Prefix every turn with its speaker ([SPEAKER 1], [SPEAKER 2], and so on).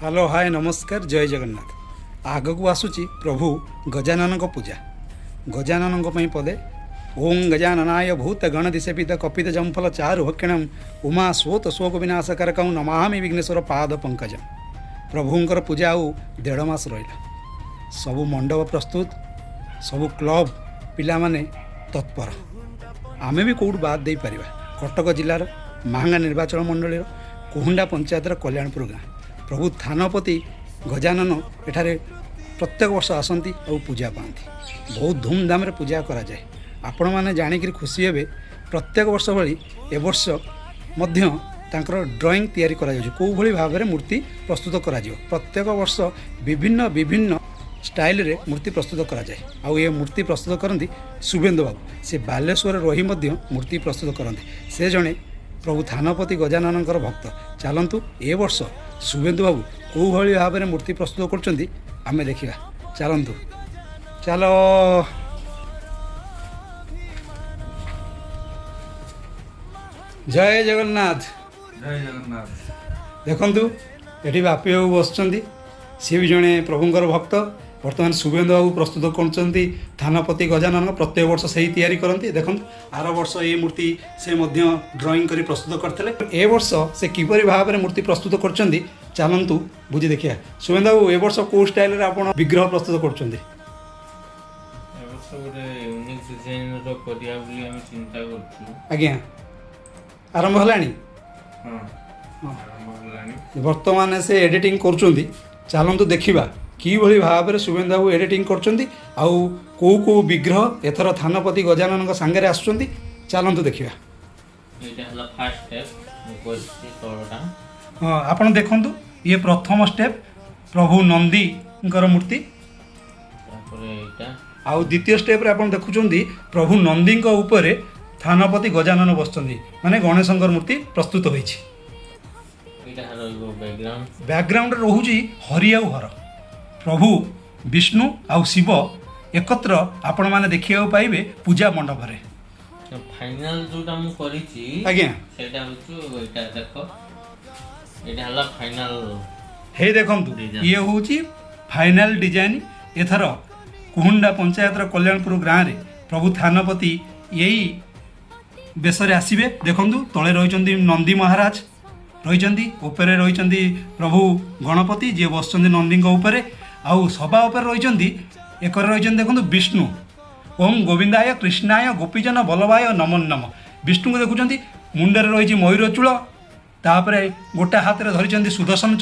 [SPEAKER 1] Hello hi नमस्कार जय जगन्नाथ। आगक आसूची प्रभु गजानन पूजा। गजानन पदे ओं गजाननाय भूत गणदिशपित कपित जंफल चारु भक्षिणम उमा स्वोत शोक विनाशकारक नमामि विघ्नेश्वर पाद पंकज। प्रभुंकर पूजा आउ 1.5 मास रहा। सबु मंडप प्रस्तुत, सबु क्लब पिला माने तत्पर। आमे भी कौट बाद दे पारिबा। कटक जिलार महांगा निर्वाचन मंडल कोहुंडा पंचायतर कल्याणपुर गाँ प्रभु थानपति गजानन एठारे प्रत्येक वर्ष आसती और पूजा पाती। बहुत धूमधाम पूजा करा जाए। आपण मैंने जाणिक खुशी हे। प्रत्येक वर्ष भली ए वर्ष मध्य तांकर ड्राइंग तैयारी करा जाय। को भली भाव में मूर्ति प्रस्तुत करा जिवो। प्रत्येक वर्ष विभिन्न विभिन्न स्टाइल रे मूर्ति प्रस्तुत करा जाए। आउ ये मूर्ति प्रस्तुत करती शुभेन्दु बाबू। से बालेश्वर रही मध्य मूर्ति प्रस्तुत करते। से जड़े प्रभु थानपति गजानन भक्त। चलतु ए वर्ष शुभेन्दु बाबू कौ भली भाव में मूर्ति प्रस्तुत कर आमे देखा। चलतु चलो। जय जगन्नाथ।
[SPEAKER 2] जय जगन्नाथ।
[SPEAKER 1] देखु ये बापी बाबू बस सी भी जड़े प्रभुंर भक्त। बर्तमान शुभेन्दु बाबू प्रस्तुत कर थानपति गजानन प्रत्येक वर्ष से ही तैयारी करती। देखो आर वर्ष ये मूर्ति से ड्राइंग कर प्रस्तुत करते। ए वर्ष से किपरि भाव में मूर्ति प्रस्तुत कर चलतु बुझी देखिए। शुभेन्दु बाबू ए वर्ष कौ स्टाइल रे आपण विग्रह प्रस्तुत कर आज्ञा आरंभ है। बर्तमान से एडिटिंग कर चलतु देखा कि भली भाव में शुभेन्दु बाबू एडिटिंग कर कौ विग्रह एथर थानपति गजानन सांगे आसुँच। चलतु देखा। हाँ आप देखु ये प्रथम स्टेप प्रभु नंदी मूर्ति। आउ द्वितीय स्टेप आप देखुं प्रभु नंदी उपरे थानपति गजानन बस माने गणेश मूर्ति प्रस्तुत होइछि। बैकग्राउंड रोहुची हरि आउ हर प्रभु विष्णु आउ शिव एकत्र आपण माने देखिया पाइबे पूजा मंडप रे।
[SPEAKER 3] फाइनल जोटा मु करिछि
[SPEAKER 1] आज्ञा
[SPEAKER 3] सेटा होछु एटा देखो। एटा हला फाइनल
[SPEAKER 1] हे देखंतु ये होची फाइनल डिजाइन। एथर कुहुंडा पंचायत कल्याणपुर गाँव रे प्रभु थानपति यही बेसरे आसबे। देखंतु तले रही नंदी महाराज रही उपरे रही प्रभु गणपति जी बस नंदी उपरे। आउ सभा उपर रही एक रही देखो विष्णु। ओम गोविंदाय कृष्णाय गोपीजन बल्लभाय नमो नम। विष्णु को देखुं मुंडे रही मयूर चूल। तापर गोटे हाथ में धरी सुदर्शन